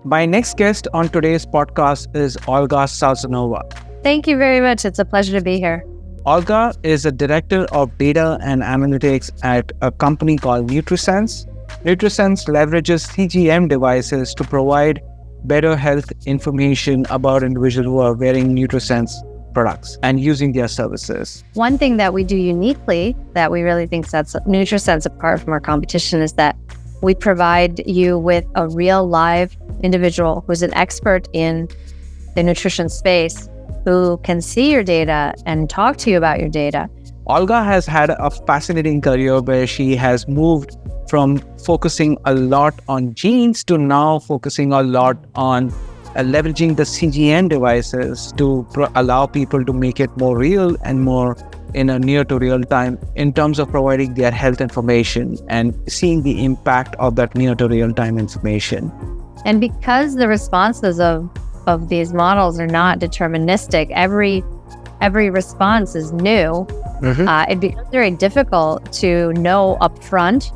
My next guest on today's podcast is Olga Sazonova. Thank you very much. It's a pleasure to be here. Olga is a director of data and analytics at a company called NutriSense. NutriSense leverages CGM devices to provide better health information about individuals who are wearing NutriSense products and using their services. One thing that we do uniquely that we really think sets NutriSense apart from our competition is that we provide you with a real live individual who's an expert in the nutrition space who can see your data and talk to you about your data. Olga has had a fascinating career where she has moved from focusing a lot on genes to now focusing a lot on leveraging the CGM devices to allow people to make it more real and more in a near to real time in terms of providing their health information and seeing the impact of that near to real time information. And because the responses of these models are not deterministic, every response is new, it becomes very difficult to know upfront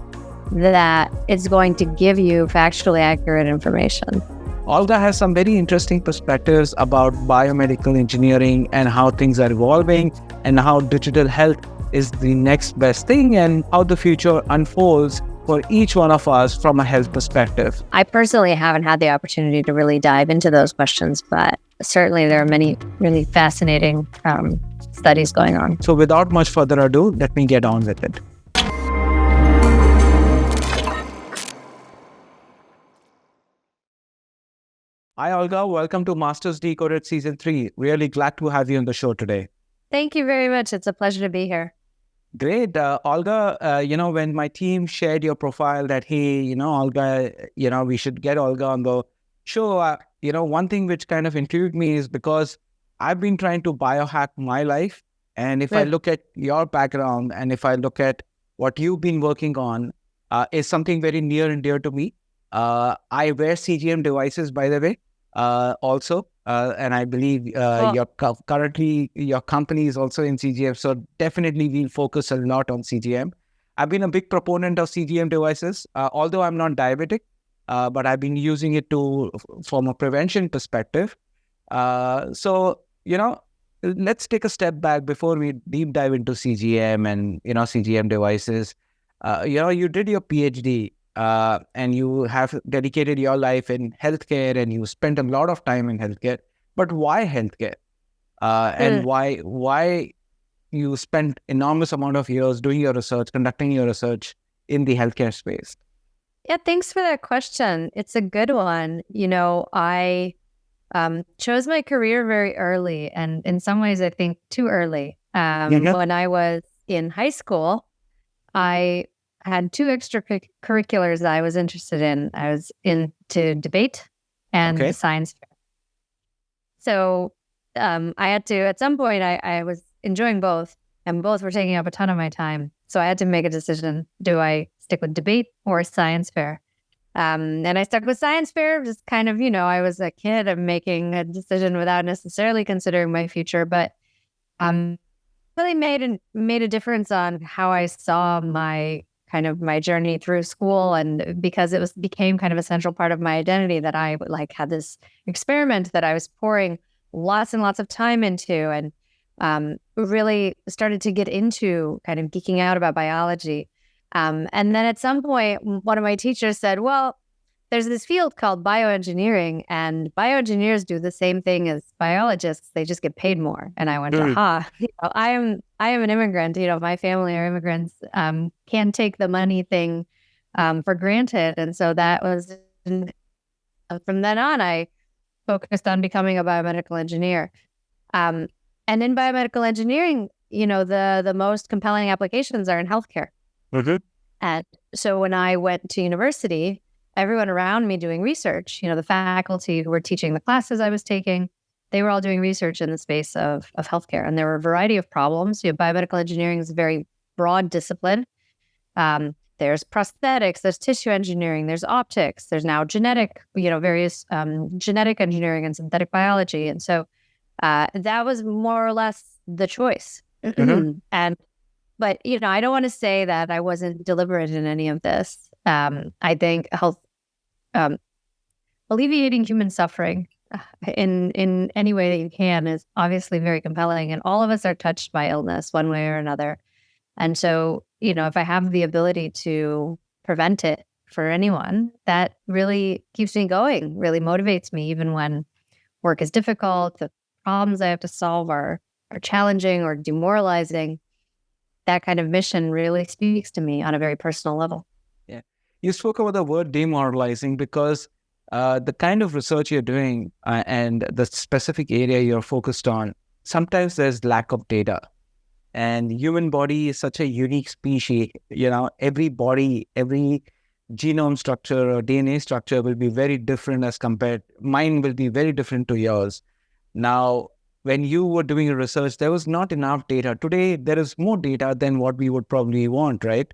that it's going to give you factually accurate information. Olga has some very interesting perspectives about biomedical engineering and how things are evolving and how digital health is the next best thing and how the future unfolds for each one of us from a health perspective. I personally haven't had the opportunity to really dive into those questions, but certainly there are many really fascinating studies going on. So without much further ado, let me get on with it. Hi, Olga. Welcome to Masters Decoded Season 3. Really glad to have you on the show today. Thank you very much. It's a pleasure to be here. Great. Olga, when my team shared your profile that, hey, Olga, we should get Olga on the show. One thing which kind of intrigued me is because I've been trying to biohack my life. And if I look at your background and if I look at what you've been working on, is something very near and dear to me. I wear CGM devices, by the way. Also, and I believe currently your company is also in CGM, so definitely we'll focus a lot on CGM. I've been a big proponent of CGM devices, although I'm not diabetic, but I've been using it from a prevention perspective. So let's take a step back before we deep dive into CGM and CGM devices. You did your PhD. And you have dedicated your life in healthcare and you spent a lot of time in healthcare. But why healthcare? And why you spent enormous amount of years doing your research, conducting your research in the healthcare space? Yeah, thanks for that question. It's a good one. I chose my career very early, and in some ways, I think too early. When I was in high school, I had two extracurriculars that I was interested in. I was into debate and the science fair. So I had to, at some point, I was enjoying both, and both were taking up a ton of my time. So I had to make a decision. Do I stick with debate or science fair? And I stuck with science fair, just kind of, I was a kid. I'm making a decision without necessarily considering my future, but really made a difference on how I saw my journey through school, and because it became kind of a central part of my identity that I had this experiment that I was pouring lots and lots of time into, and really started to get into kind of geeking out about biology. And then at some point, one of my teachers said, well, there's this field called bioengineering, and bioengineers do the same thing as biologists. They just get paid more. And I went, aha, I am an immigrant. My family are immigrants. Can't take the money thing for granted. And so that was, from then on, I focused on becoming a biomedical engineer. And in biomedical engineering, the most compelling applications are in healthcare. And so when I went to university, everyone around me doing research, the faculty who were teaching the classes I was taking, they were all doing research in the space of healthcare. And there were a variety of problems. Biomedical engineering is a very broad discipline. There's prosthetics, there's tissue engineering, there's optics, there's now genetic, various genetic engineering and synthetic biology. And so that was more or less the choice. But I don't want to say that I wasn't deliberate in any of this. I think health alleviating human suffering in any way that you can is obviously very compelling. And all of us are touched by illness one way or another. And so, if I have the ability to prevent it for anyone, that really keeps me going, really motivates me, even when work is difficult, the problems I have to solve are challenging or demoralizing. That kind of mission really speaks to me on a very personal level. Yeah. You spoke about the word demoralizing because the kind of research you're doing and the specific area you're focused on, sometimes there's lack of data. And human body is such a unique species. Every body, every genome structure or DNA structure will be very different as compared. Mine will be very different to yours. Now, when you were doing your research, there was not enough data. Today, there is more data than what we would probably want, right?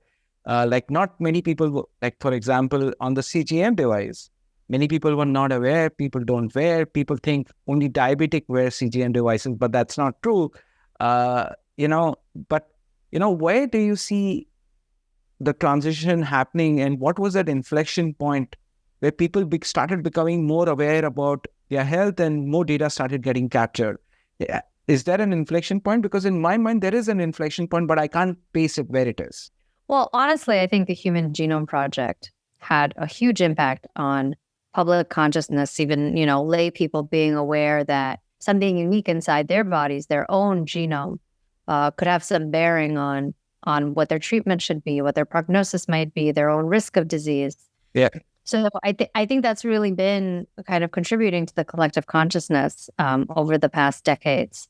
Like not many people, like for example, on the CGM device, many people were not aware. People don't wear. People think only diabetic wear CGM devices, but that's not true. Where do you see the transition happening, and what was that inflection point where people started becoming more aware about their health and more data started getting captured? Yeah. Is there an inflection point? Because in my mind, there is an inflection point, but I can't place it where it is. Well, honestly, I think the Human Genome Project had a huge impact on public consciousness, even, lay people being aware that something unique inside their bodies, their own genome, could have some bearing on what their treatment should be, what their prognosis might be, their own risk of disease. Yeah. So I think that's really been kind of contributing to the collective consciousness over the past decades.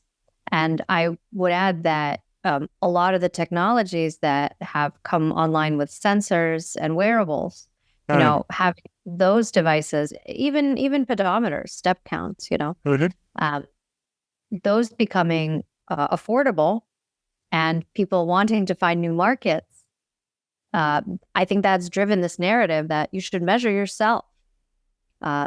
And I would add that a lot of the technologies that have come online with sensors and wearables, have those devices, even pedometers, step counts, those becoming affordable and people wanting to find new markets. I think that's driven this narrative that you should measure yourself.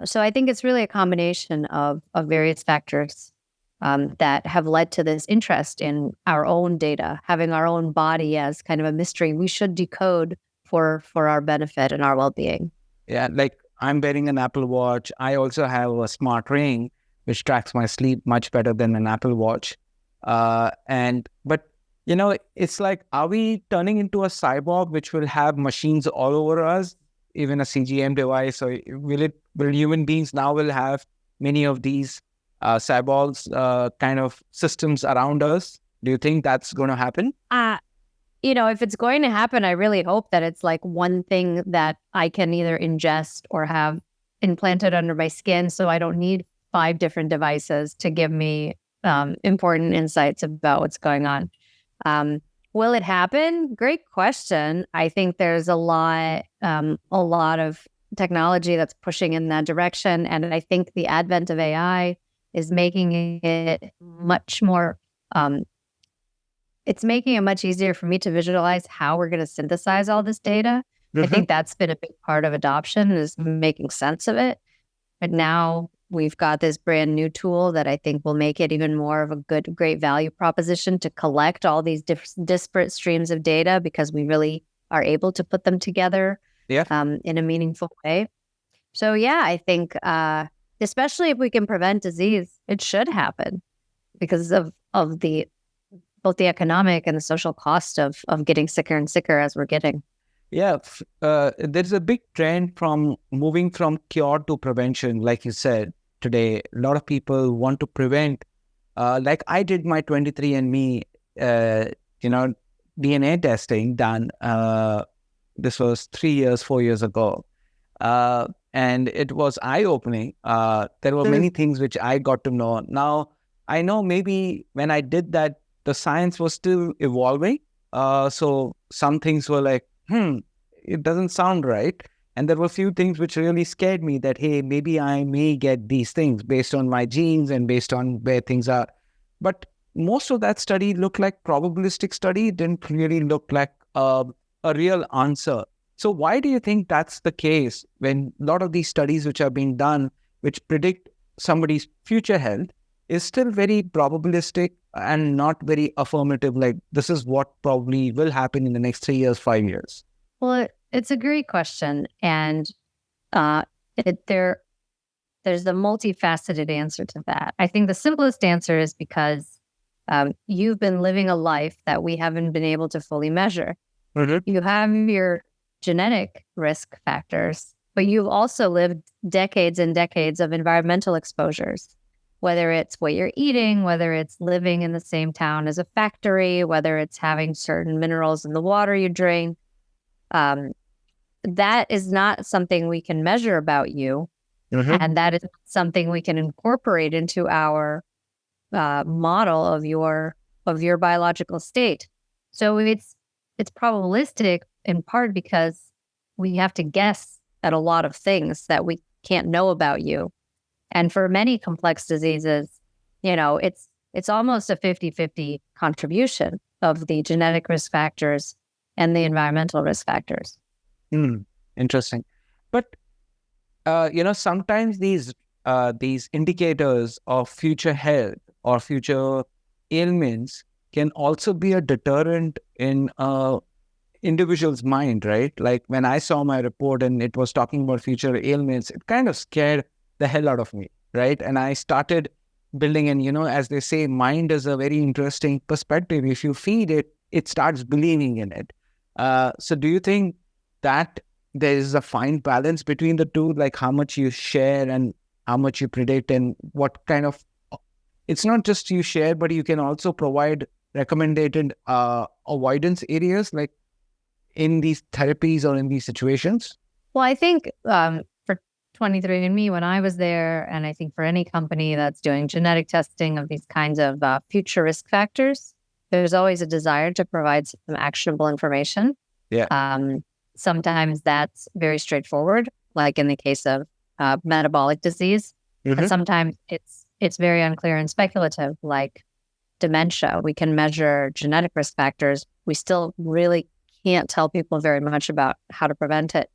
So I think it's really a combination of various factors that have led to this interest in our own data, having our own body as kind of a mystery we should decode for our benefit and our well-being. Yeah, like I'm wearing an Apple Watch. I also have a smart ring, which tracks my sleep much better than an Apple Watch. But it's like, are we turning into a cyborg which will have machines all over us, even a CGM device? Or will human beings now will have many of these cyborgs kind of systems around us? Do you think that's going to happen? If it's going to happen, I really hope that it's like one thing that I can either ingest or have implanted under my skin, so I don't need 5 different devices to give me important insights about what's going on. Will it happen? Great question. I think there's a lot of technology that's pushing in that direction. And I think the advent of AI is making it much more, it's making it much easier for me to visualize how we're going to synthesize all this data. Mm-hmm. I think that's been a big part of adoption, is making sense of it. But now we've got this brand new tool that I think will make it even more of a great value proposition to collect all these disparate streams of data, because we really are able to put them together in a meaningful way. So yeah, I think especially if we can prevent disease, it should happen because of both the economic and the social cost of getting sicker and sicker as we're getting. Yeah, there's a big trend from moving from cure to prevention, like you said. Today, a lot of people want to prevent, like I did my 23andMe, DNA testing done. This was 4 years ago. And it was eye-opening. There were many things which I got to know. Now, I know maybe when I did that, the science was still evolving. So some things were like, it doesn't sound right. And there were a few things which really scared me that, hey, maybe I may get these things based on my genes and based on where things are. But most of that study looked like probabilistic study. It didn't really look like a real answer. So why do you think that's the case when a lot of these studies which are being done, which predict somebody's future health, is still very probabilistic and not very affirmative, like this is what probably will happen in the next 3 years, 5 years? Well, it's a great question. And there there's the multifaceted answer to that. I think the simplest answer is because you've been living a life that we haven't been able to fully measure. You have your genetic risk factors, but you've also lived decades and decades of environmental exposures, whether it's what you're eating, whether it's living in the same town as a factory, whether it's having certain minerals in the water you drink. That is not something we can measure about you. And that is something we can incorporate into our model of your biological state. So it's probabilistic in part because we have to guess at a lot of things that we can't know about you. And for many complex diseases, it's almost a 50-50 contribution of the genetic risk factors and the environmental risk factors. Interesting. But, sometimes these indicators of future health or future ailments can also be a deterrent in individual's mind, right? Like when I saw my report and it was talking about future ailments, it kind of scared the hell out of me, right? And I started building, and as they say, mind is a very interesting perspective. If you feed it, it starts believing in it. So do you think that there is a fine balance between the two, like how much you share and how much you predict, and what kind of, it's not just you share, but you can also provide recommended avoidance areas, like in these therapies or in these situations? Well, I think for 23andMe, when I was there, and I think for any company that's doing genetic testing of these kinds of future risk factors, there's always a desire to provide some actionable information. Sometimes that's very straightforward, like in the case of metabolic disease. And sometimes it's very unclear and speculative, like dementia. We can measure genetic risk factors. We still really can't tell people very much about how to prevent it.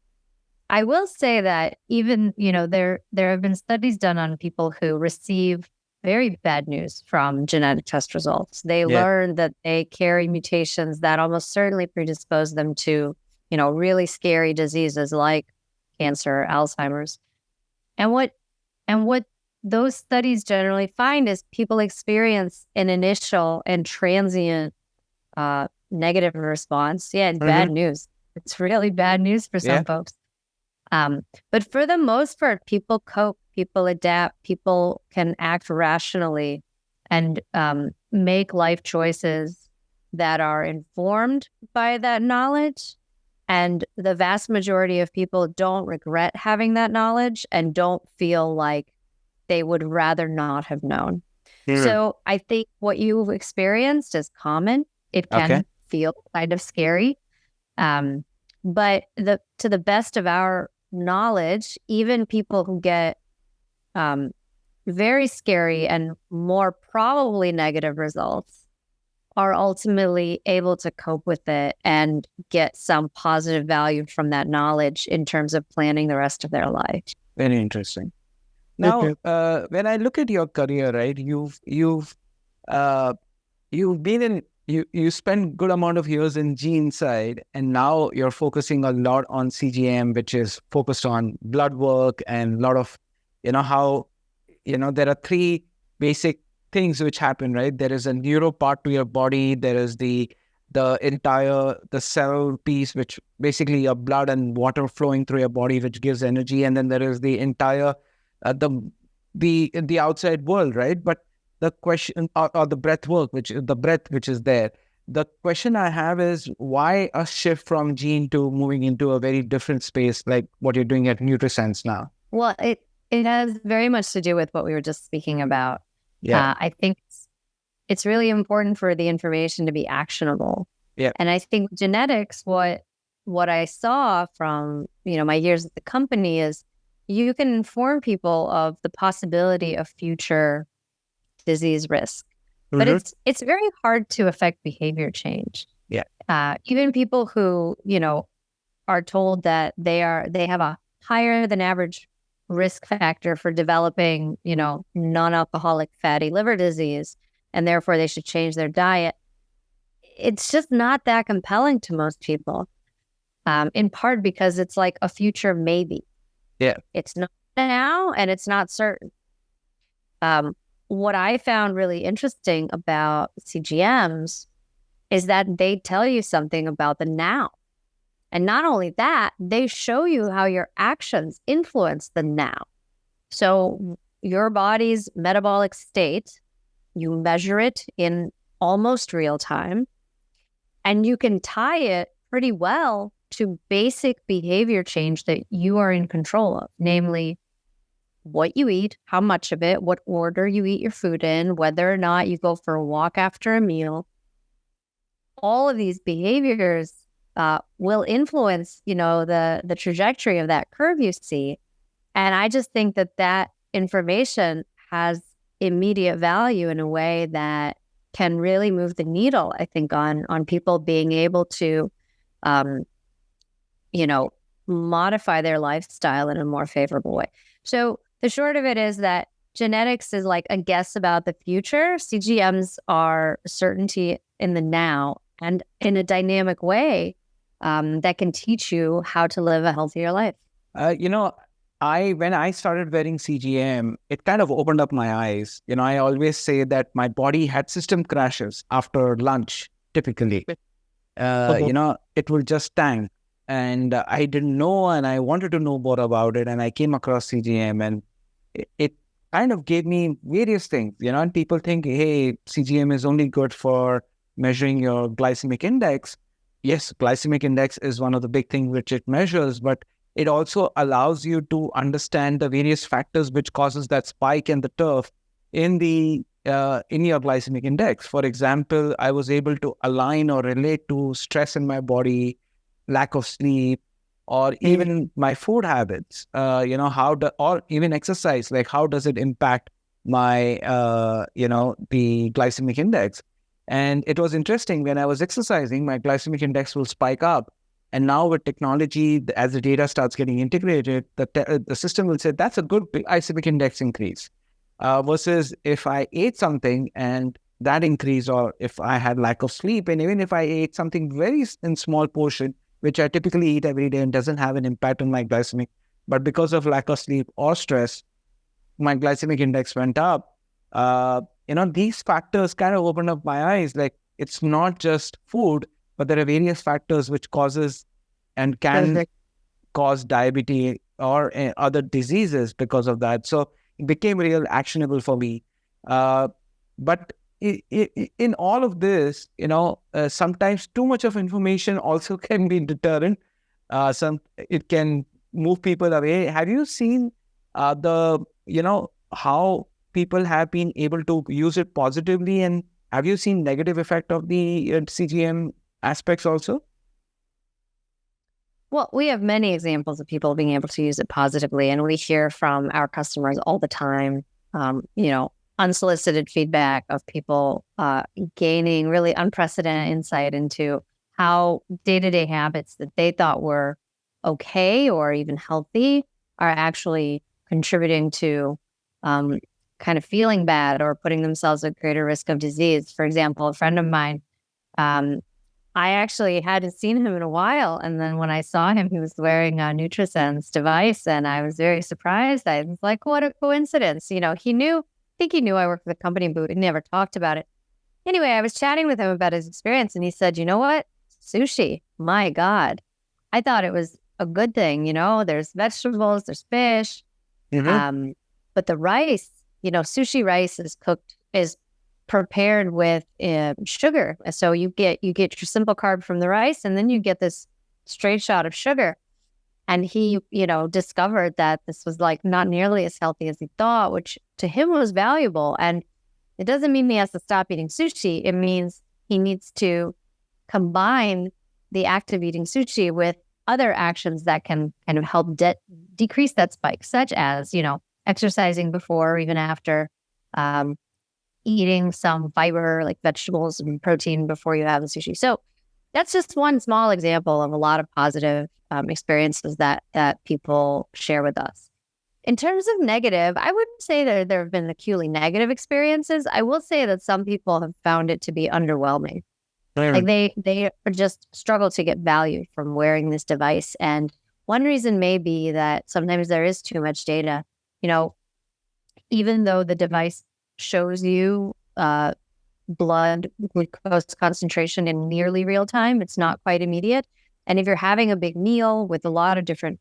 I will say that even, there have been studies done on people who receive very bad news from genetic test results. They learn that they carry mutations that almost certainly predispose them to, really scary diseases like cancer, Alzheimer's. And what those studies generally find is people experience an initial and transient negative response. Bad news. It's really bad news for some folks. But for the most part, people cope, people adapt, people can act rationally and make life choices that are informed by that knowledge. And the vast majority of people don't regret having that knowledge and don't feel like they would rather not have known. So I think what you've experienced is common. It can feel kind of scary. But to the best of our knowledge, even people who get very scary and more probably negative results are ultimately able to cope with it and get some positive value from that knowledge in terms of planning the rest of their life. Very interesting. Now, when I look at your career, right, you've been in, you spent good amount of years in gene side, and now you're focusing a lot on CGM, which is focused on blood work and a lot of, how, there are three basic things which happen, right? There is a neuro part to your body. There is the cell piece, which basically your blood and water flowing through your body, which gives energy. And then there is the entire, the outside world, right? But the question, or the breath work, which is there. The question I have is, why a shift from gene to moving into a very different space, like what you're doing at NutriSense now? Well, it has very much to do with what we were just speaking about. I think it's really important for the information to be actionable. And I think genetics, what I saw from, my years at the company is you can inform people of the possibility of future disease risk. But it's very hard to affect behavior change. Even people who, are told that they have a higher than average risk factor for developing, non-alcoholic fatty liver disease, and therefore they should change their diet. It's just not that compelling to most people, in part because it's like a future maybe. It's not now, and it's not certain. What I found really interesting about CGMs is that they tell you something about the now. And not only that, they show you how your actions influence the now. So your body's metabolic state, you measure it in almost real time, and you can tie it pretty well to basic behavior change that you are in control of, namely what you eat, how much of it, what order you eat your food in, whether or not you go for a walk after a meal. All of these behaviors will influence, the trajectory of that curve you see. And I just think that information has immediate value in a way that can really move the needle, I think, on people being able to, modify their lifestyle in a more favorable way. So the short of it is that genetics is like a guess about the future. CGMs are certainty in the now and in a dynamic way that can teach you how to live a healthier life. When I started wearing CGM, it kind of opened up my eyes. I always say that my body had system crashes after lunch, typically. It will just tank. And I didn't know, and I wanted to know more about it. And I came across CGM, and it kind of gave me various things, and people think, hey, CGM is only good for measuring your glycemic index. Yes, glycemic index is one of the big things which it measures, but it also allows you to understand the various factors which causes that spike and the turf in your glycemic index. For example, I was able to align or relate to stress in my body, lack of sleep, or even my food habits, or even exercise, like how does it impact my, the glycemic index. And it was interesting, when I was exercising, my glycemic index will spike up. And now with technology, as the data starts getting integrated, the system will say, that's a good glycemic index increase. Versus if I ate something and that increased, or if I had lack of sleep, and even if I ate something very in small portion, which I typically eat every day and doesn't have an impact on my glycemic, but because of lack of sleep or stress, my glycemic index went up. These factors kind of opened up my eyes. Like, it's not just food, but there are various factors which causes and can cause diabetes or other diseases because of that. So it became real actionable for me. But in all of this, sometimes too much of information also can be deterrent. It can move people away. Have you seen how people have been able to use it positively, and have you seen negative effect of the CGM aspects also? Well, we have many examples of people being able to use it positively, and we hear from our customers all the time, unsolicited feedback of people gaining really unprecedented insight into how day-to-day habits that they thought were okay or even healthy are actually contributing to kind of feeling bad or putting themselves at greater risk of disease. For example, a friend of mine, I actually hadn't seen him in a while. And then when I saw him, he was wearing a NutriSense device, and I was very surprised. I was like, what a coincidence. I think he knew I worked for the company, but we never talked about it. Anyway, I was chatting with him about his experience, and he said, you know what? Sushi, my God. I thought it was a good thing. There's vegetables, there's fish, but the rice, sushi rice is prepared with sugar. So you get your simple carb from the rice, and then you get this straight shot of sugar. And he, discovered that this was like not nearly as healthy as he thought, which to him was valuable. And it doesn't mean he has to stop eating sushi. It means he needs to combine the act of eating sushi with other actions that can kind of help decrease that spike, such as, exercising before or even after, eating some fiber like vegetables and protein before you have the sushi. So that's just one small example of a lot of positive experiences that people share with us. In terms of negative, I wouldn't say that there have been acutely negative experiences. I will say that some people have found it to be underwhelming. Like they just struggle to get value from wearing this device. And one reason may be that sometimes there is too much data. Even though the device shows you blood glucose concentration in nearly real time, it's not quite immediate. And if you're having a big meal with a lot of different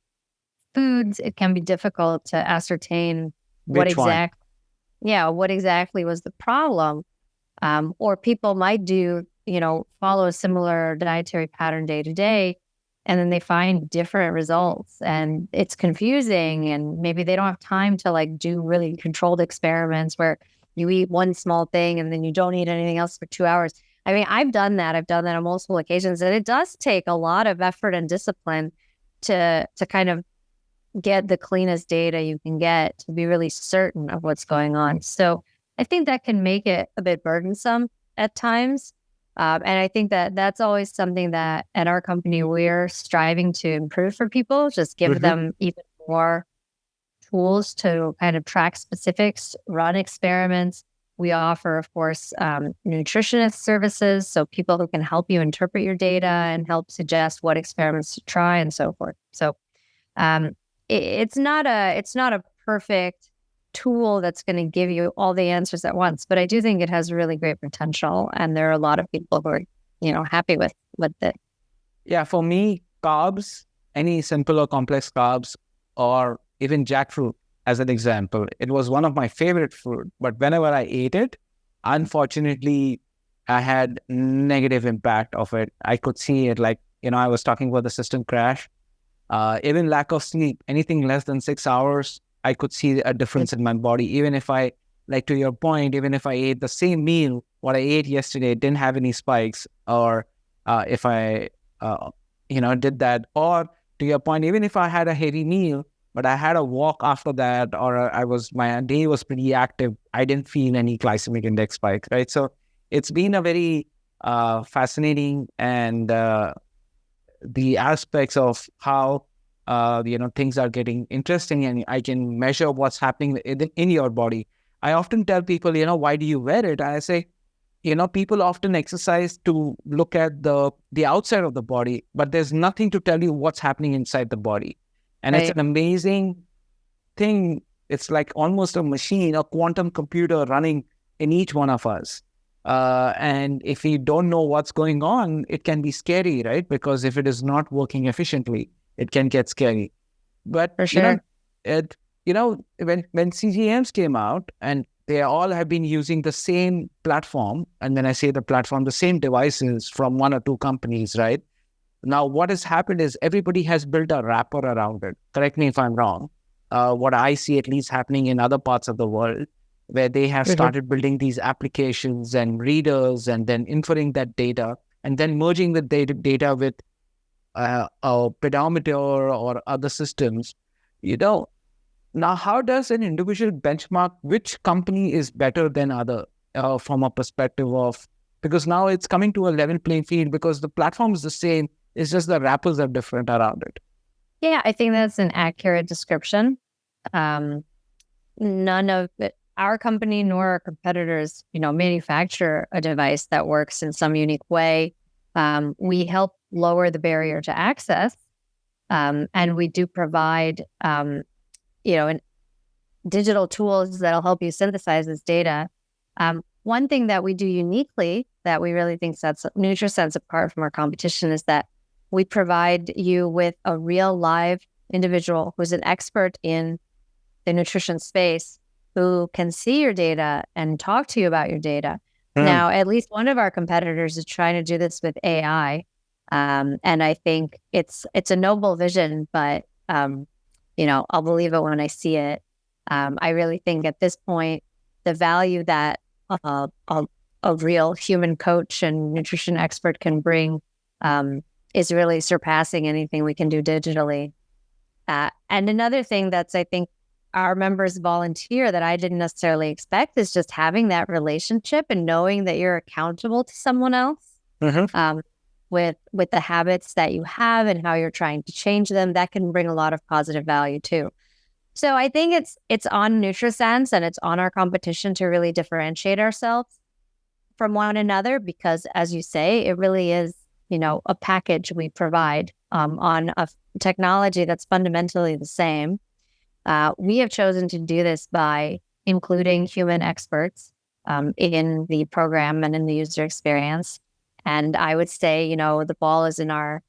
foods, it can be difficult to ascertain what exactly was the problem. Or people might follow a similar dietary pattern day to day, and then they find different results, and it's confusing, and maybe they don't have time to do really controlled experiments where you eat one small thing and then you don't eat anything else for 2 hours. I mean, I've done that on multiple occasions, and it does take a lot of effort and discipline to kind of get the cleanest data you can get to be really certain of what's going on. So I think that can make it a bit burdensome at times. And I think that that's always something that at our company, we're striving to improve for people, just give them even more tools to kind of track specifics, run experiments. We offer, of course, nutritionist services, so people who can help you interpret your data and help suggest what experiments to try and so forth. So it's not a perfect tool that's going to give you all the answers at once, but I do think it has really great potential, and there are a lot of people who are happy with it. Yeah, for me, carbs, any simple or complex carbs, or even jackfruit as an example, it was one of my favorite food, but whenever I ate it, unfortunately, I had negative impact of it. I could see it, I was talking about the system crash, even lack of sleep, anything less than 6 hours, I could see a difference in my body. Even if I, to your point, even if I ate the same meal, what I ate yesterday didn't have any spikes, or if I, did that, or to your point, even if I had a heavy meal, but I had a walk after that, or my day was pretty active, I didn't feel any glycemic index spikes, right? So it's been a very fascinating, and the aspects of how things are getting interesting, and I can measure what's happening in your body. I often tell people, why do you wear it? I say, people often exercise to look at the outside of the body, but there's nothing to tell you what's happening inside the body. And It's an amazing thing. It's like almost a machine, a quantum computer running in each one of us. And if we don't know what's going on, it can be scary, right? Because if it is not working efficiently, it can get scary. But for sure, when CGMs came out, and they all have been using the same platform, and when I say the platform, the same devices from one or two companies, right? Now, what has happened is everybody has built a wrapper around it. Correct me if I'm wrong. What I see at least happening in other parts of the world, where they have started building these applications and readers, and then inferring that data, and then merging the data with a pedometer or other systems. Now, how does an individual benchmark which company is better than other from a perspective of, because now it's coming to a level playing field, because the platform is the same, it's just the wrappers are different around it. Yeah, I think that's an accurate description. None of it, our company nor our competitors, manufacture a device that works in some unique way. We help lower the barrier to access, and we do provide, digital tools that'll help you synthesize this data. One thing that we do uniquely that we really think sets NutriSense apart from our competition is that we provide you with a real live individual who's an expert in the nutrition space, who can see your data and talk to you about your data. Now, at least one of our competitors is trying to do this with AI. And I think it's a noble vision, but, I'll believe it when I see it. I really think at this point, the value that a real human coach and nutrition expert can bring is really surpassing anything we can do digitally. And another thing that's, I think, our members volunteer that I didn't necessarily expect is just having that relationship and knowing that you're accountable to someone else with the habits that you have and how you're trying to change them. That can bring a lot of positive value too. So I think it's on NutriSense and it's on our competition to really differentiate ourselves from one another, because as you say, it really is, a package we provide on a technology that's fundamentally the same. We have chosen to do this by including human experts in the program and in the user experience. And I would say, the ball is in our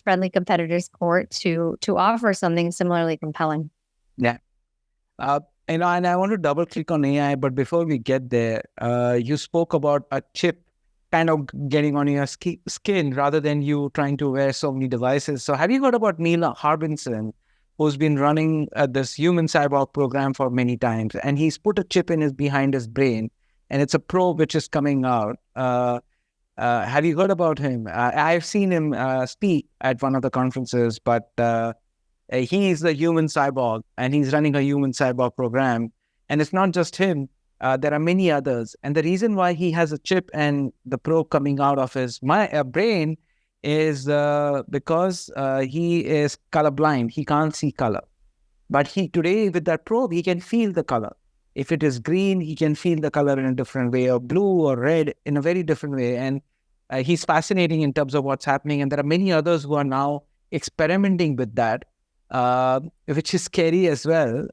friendly competitors' court to offer something similarly compelling. Yeah. And I want to double click on AI, but before we get there, you spoke about a chip kind of getting on your skin rather than you trying to wear so many devices. So have you heard about Neil Harbinson, who's been running this human cyborg program for many times, and he's put a chip behind his brain, and it's a probe which is coming out. Have you heard about him? I've seen him speak at one of the conferences, but he is the human cyborg, and he's running a human cyborg program. And it's not just him. There are many others. And the reason why he has a chip and the probe coming out of his brain is because he is colorblind. He can't see color. But today with that probe, he can feel the color. If it is green, he can feel the color in a different way, or blue or red in a very different way. And he's fascinating in terms of what's happening. And there are many others who are now experimenting with that, which is scary as well,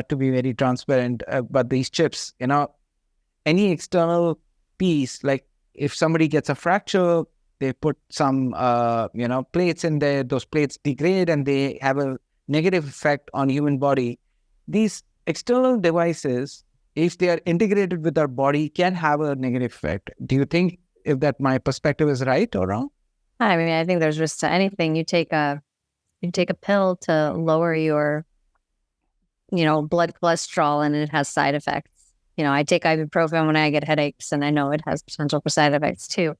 to be very transparent. But these chips, any external piece, like if somebody gets a fracture, they put some, plates in there, those plates degrade and they have a negative effect on human body. These external devices, if they are integrated with our body, can have a negative effect. Do you think if that my perspective is right or wrong? I mean, I think there's risk to anything. You take a pill to lower your, blood cholesterol, and it has side effects. I take ibuprofen when I get headaches, and I know it has potential for side effects too.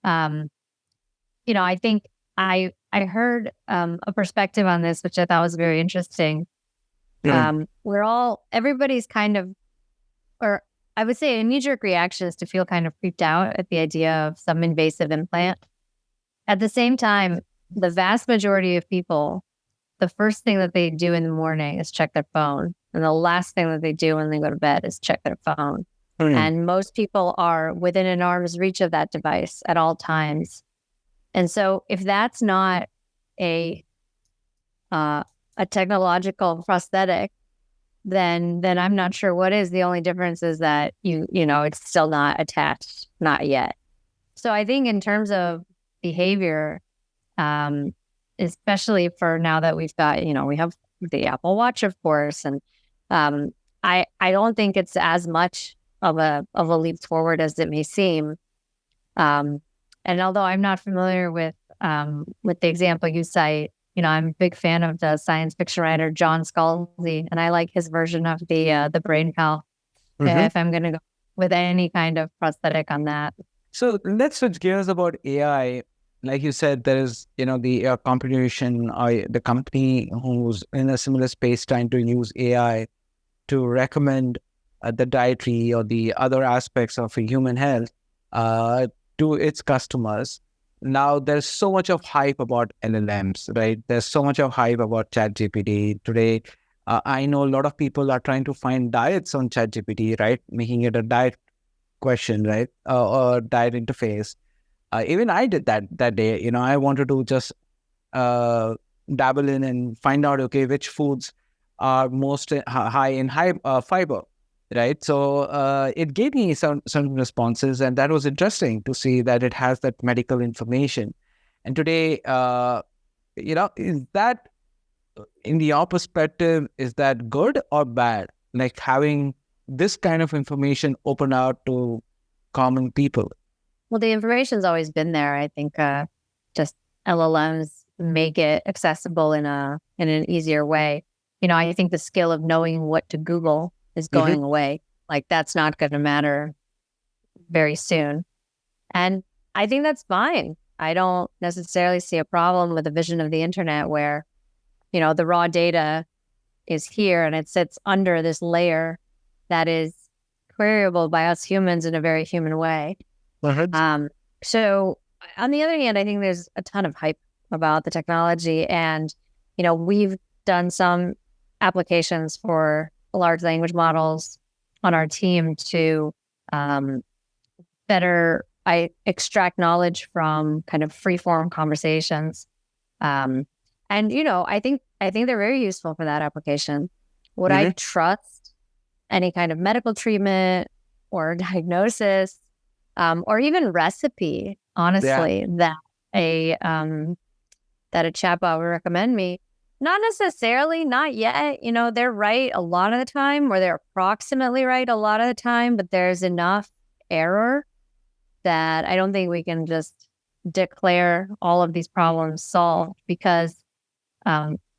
I think I heard a perspective on this, which I thought was very interesting. Everybody's kind of, or I would say a knee-jerk reaction is to feel kind of freaked out at the idea of some invasive implant. At the same time, the vast majority of people, the first thing that they do in the morning is check their phone. And the last thing that they do when they go to bed is check their phone. And most people are within an arm's reach of that device at all times. And so if that's not a technological prosthetic, then I'm not sure what is. The only difference is that it's still not attached, not yet. So I think in terms of behavior, especially for now that we've got, we have the Apple Watch, of course, and I don't think it's as much of a leap forward as it may seem. And although I'm not familiar with the example you cite, I'm a big fan of the science fiction writer John Scalzi, and I like his version of the brain pal. If I'm going to go with any kind of prosthetic on that. So let's switch gears about AI. Like you said, there is, the competition, the company who's in a similar space trying to use AI to recommend the dietary or the other aspects of human health to its customers. Now, there's so much of hype about LLMs, right? There's so much of hype about ChatGPT. Today, I know a lot of people are trying to find diets on ChatGPT, right? Making it a diet question, right? Or diet interface. Even I did that day. I wanted to just dabble in and find out, okay, which foods are most high in fiber, right? So it gave me some responses, and that was interesting to see that it has that medical information. And today, is that, in your perspective, is that good or bad? Like having this kind of information open out to common people? Well, the information's always been there. I think just LLMs make it accessible in an easier way. I think the skill of knowing what to Google is going away. Like that's not going to matter very soon. And I think that's fine. I don't necessarily see a problem with the vision of the internet where, the raw data is here and it sits under this layer that is queryable by us humans in a very human way. So on the other hand, I think there's a ton of hype about the technology, and, we've done some applications for large language models on our team to better extract knowledge from kind of free form conversations. And I think they're very useful for that application. Would I Mm-hmm. trust any kind of medical treatment or diagnosis, or even recipe, Yeah. honestly, that a chatbot would recommend me? Not necessarily, not yet. They're right a lot of the time, or they're approximately right a lot of the time, but there's enough error that I don't think we can just declare all of these problems solved, because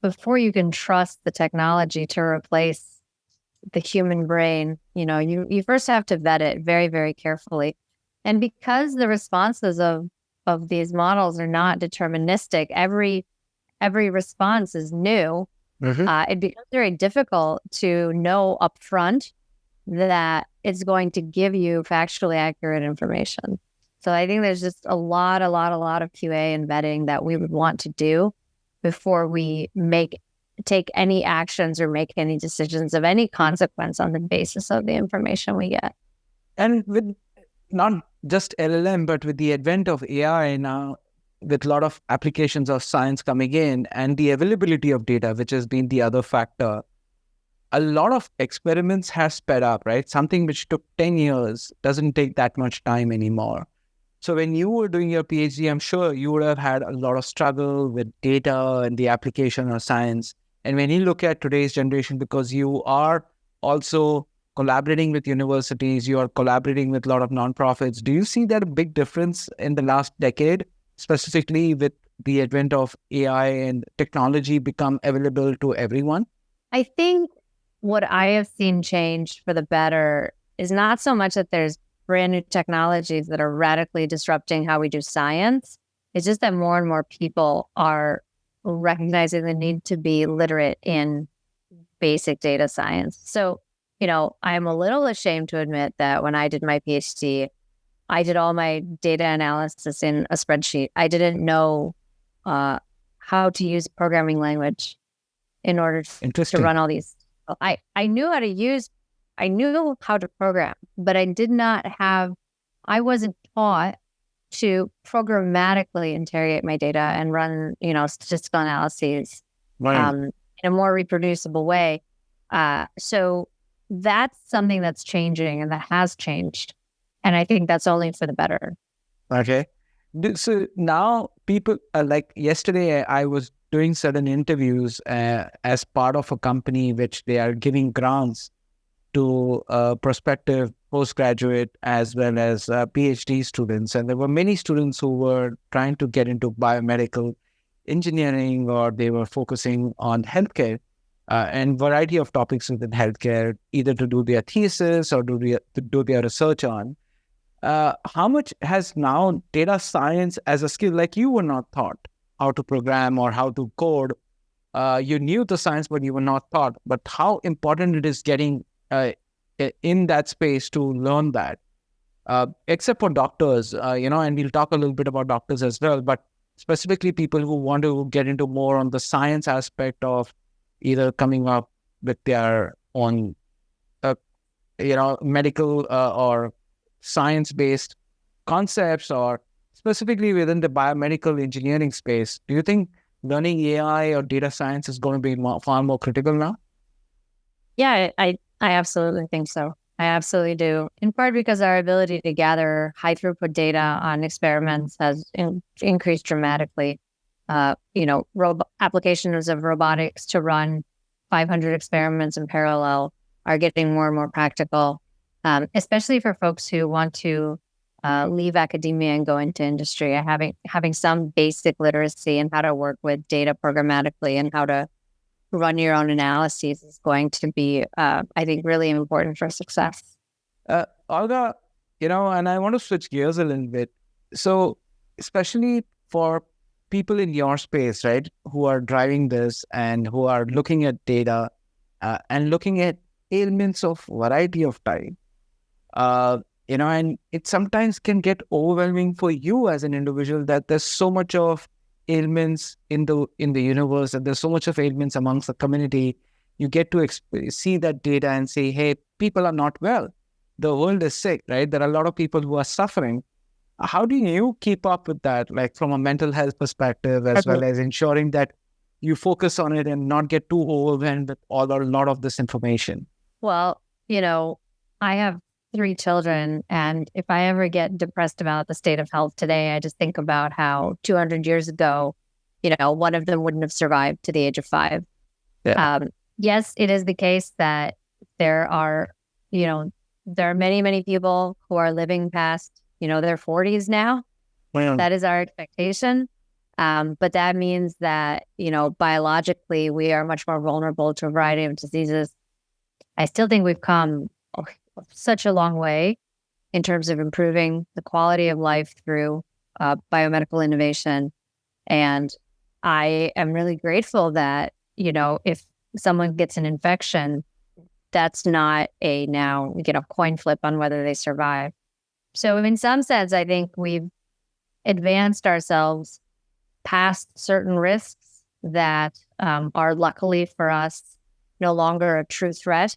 before you can trust the technology to replace the human brain, you first have to vet it very, very carefully. And because the responses of these models are not deterministic, every response is new. Mm-hmm. It becomes very difficult to know upfront that it's going to give you factually accurate information. So I think there's just a lot of QA and vetting that we would want to do before we take any actions or make any decisions of any consequence on the basis of the information we get. And with not just LLM, but with the advent of AI now, with a lot of applications of science coming in and the availability of data, which has been the other factor, a lot of experiments have sped up, right? Something which took 10 years doesn't take that much time anymore. So when you were doing your PhD, I'm sure you would have had a lot of struggle with data and the application of science. And when you look at today's generation, because you are also collaborating with universities, you are collaborating with a lot of nonprofits, do you see that a big difference in the last decade, specifically with the advent of AI and technology become available to everyone? I think what I have seen change for the better is not so much that there's brand new technologies that are radically disrupting how we do science. It's just that more and more people are recognizing the need to be literate in basic data science. So, I'm a little ashamed to admit that when I did my PhD, I did all my data analysis in a spreadsheet. I didn't know how to use a programming language in order to run all these. I knew how to use, I knew how to program, but I wasn't taught to programmatically interrogate my data and run, statistical analyses in a more reproducible way. So that's something that's changing and that has changed. And I think that's only for the better. Okay. So now people, like yesterday, I was doing certain interviews as part of a company which they are giving grants to prospective postgraduate as well as PhD students. And there were many students who were trying to get into biomedical engineering, or they were focusing on healthcare and variety of topics within healthcare, either to do their thesis or to do their research on. How much has now data science as a skill, like you were not taught how to program or how to code? You knew the science, but you were not taught. But how important it is getting in that space to learn that, except for doctors, and we'll talk a little bit about doctors as well, but specifically people who want to get into more on the science aspect of either coming up with their own, medical or science-based concepts, or specifically within the biomedical engineering space. Do you think learning AI or data science is going to be far more critical now? Yeah, I absolutely think so. I absolutely do. In part because our ability to gather high throughput data on experiments has increased dramatically. Applications of robotics to run 500 experiments in parallel are getting more and more practical, especially for folks who want to leave academia and go into industry. Having some basic literacy in how to work with data programmatically and how to run your own analyses is going to be, I think, really important for success. Olga, and I want to switch gears a little bit. So, especially for people in your space, right, who are driving this and who are looking at data and looking at ailments of variety of type, and it sometimes can get overwhelming for you as an individual that there's so much of ailments in the universe, and there's so much of ailments amongst the community. You get to see that data and say, hey, people are not well. The world is sick, right? There are a lot of people who are suffering. How do you keep up with that, like from a mental health perspective, as well as ensuring that you focus on it and not get too overwhelmed with all or a lot of this information? Well, I have 3 children, and if I ever get depressed about the state of health today, I just think about how 200 years ago, one of them wouldn't have survived to the age of 5. Yeah. Yes, it is the case that there are, there are many, many people who are living past, their 40s now. Well, That is our expectation. But that means that, biologically, we are much more vulnerable to a variety of diseases. I still think we've come such a long way in terms of improving the quality of life through biomedical innovation. And I am really grateful that, if someone gets an infection, that's not a now, coin flip on whether they survive. So in some sense, I think we've advanced ourselves past certain risks that are luckily for us no longer a true threat.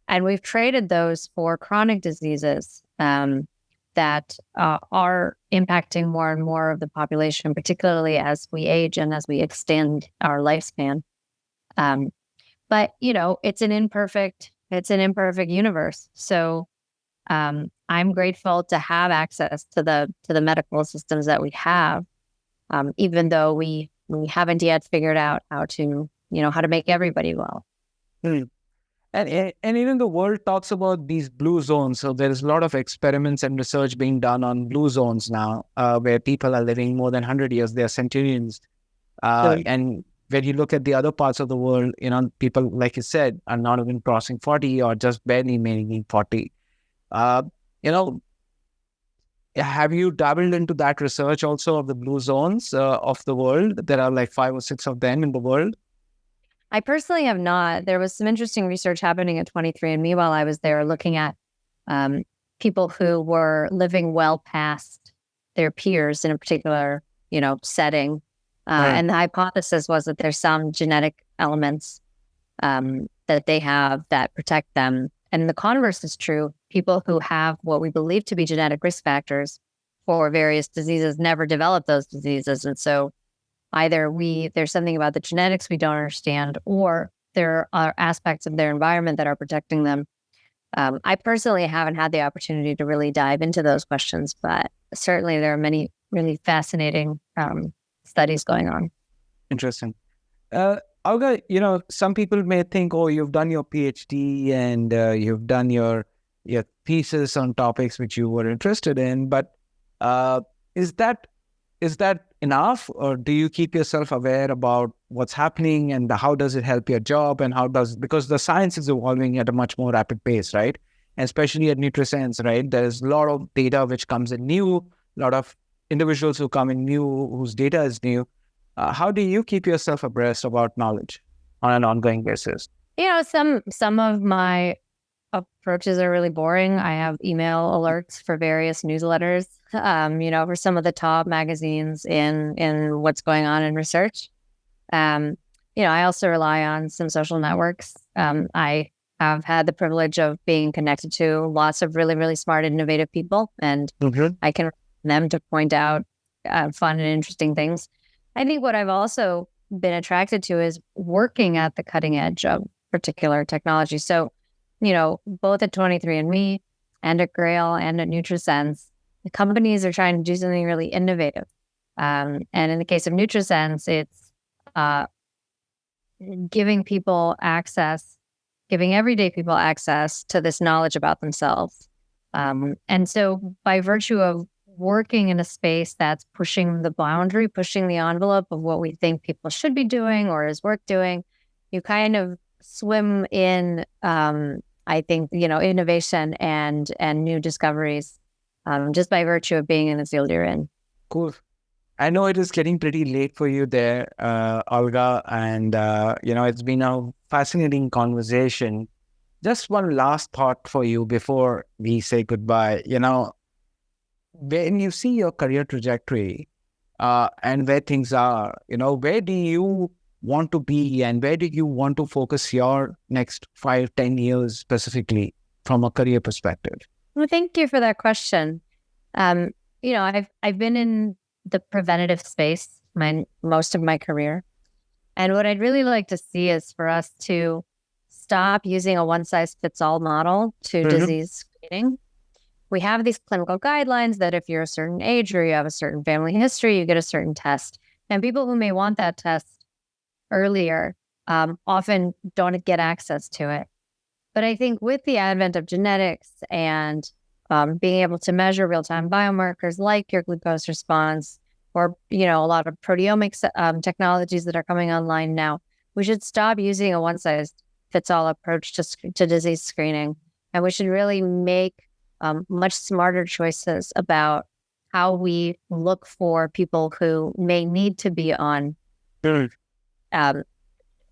And we've traded those for chronic diseases that are impacting more and more of the population, particularly as we age and as we extend our lifespan. But it's an imperfect universe. So I'm grateful to have access to the medical systems that we have, even though we haven't yet figured out how to make everybody well. And even the world talks about these blue zones. So there is a lot of experiments and research being done on blue zones now, where people are living more than 100 years. They are centenarians. And when you look at the other parts of the world, people, like you said, are not even crossing 40 or just barely making 40. Have you dabbled into that research also of the blue zones of the world? There are like 5 or 6 of them in the world. I personally have not. There was some interesting research happening at 23andMe while I was there, looking at people who were living well past their peers in a particular, setting. Right. And the hypothesis was that there's some genetic elements that they have that protect them. And the converse is true. People who have what we believe to be genetic risk factors for various diseases never develop those diseases. And so either there's something about the genetics we don't understand, or there are aspects of their environment that are protecting them. I personally haven't had the opportunity to really dive into those questions, but certainly there are many really fascinating studies going on. Interesting. Olga, some people may think, oh, you've done your PhD and you've done your thesis on topics which you were interested in, but is that enough, or do you keep yourself aware about what's happening and how does it help your job, and because the science is evolving at a much more rapid pace, right? And especially at NutriSense, right? There's a lot of data which comes in new, a lot of individuals who come in new, whose data is new. How do you keep yourself abreast about knowledge on an ongoing basis? Some of my approaches are really boring. I have email alerts for various newsletters, for some of the top magazines in what's going on in research. I also rely on some social networks. I have had the privilege of being connected to lots of really, really smart, innovative people, and I can rely on them to point out fun and interesting things. I think what I've also been attracted to is working at the cutting edge of particular technology. So, both at 23andMe and at Grail and at NutriSense, the companies are trying to do something really innovative. And in the case of NutriSense, it's giving everyday people access to this knowledge about themselves. And so by virtue of working in a space that's pushing the boundary, pushing the envelope of what we think people should be doing or is worth doing, you kind of swim in, I think, innovation and new discoveries just by virtue of being in the field you're in. Cool. I know it is getting pretty late for you there, Olga, and, it's been a fascinating conversation. Just one last thought for you before we say goodbye. When you see your career trajectory and where things are, where do you want to be and where do you want to focus your next 5-10 years specifically from a career perspective? Well, thank you for that question. I've been in the preventative space most of my career. And what I'd really like to see is for us to stop using a one-size-fits-all model to disease screening. We have these clinical guidelines that if you're a certain age or you have a certain family history, you get a certain test. And people who may want that test earlier often don't get access to it. But I think with the advent of genetics and being able to measure real-time biomarkers like your glucose response, or, a lot of proteomics technologies that are coming online now, we should stop using a one-size-fits-all approach to disease screening. And we should really make much smarter choices about how we look for people who may need to be on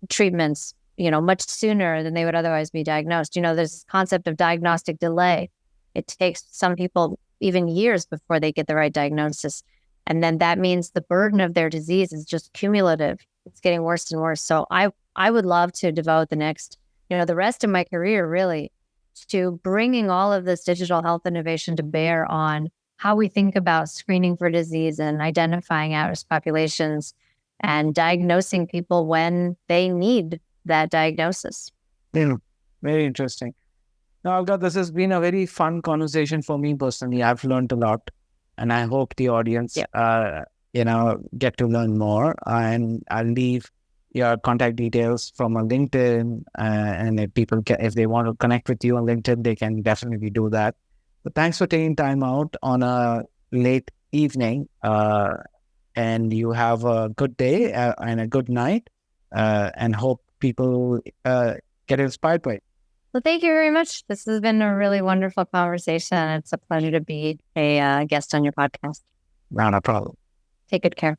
treatments, much sooner than they would otherwise be diagnosed. There's this concept of diagnostic delay. It takes some people even years before they get the right diagnosis. And then that means the burden of their disease is just cumulative. It's getting worse and worse. So I would love to devote the rest of my career really to bringing all of this digital health innovation to bear on how we think about screening for disease and identifying at-risk populations and diagnosing people when they need that diagnosis. Yeah, very interesting. Now, Olga, this has been a very fun conversation for me personally. I've learned a lot. And I hope the audience, get to learn more. And I'll leave your contact details from a LinkedIn. And if they want to connect with you on LinkedIn, they can definitely do that. But thanks for taking time out on a late evening. And you have a good day and a good night. And hope people get inspired by it. Well, thank you very much. This has been a really wonderful conversation. It's a pleasure to be a guest on your podcast. Not a problem. Take good care.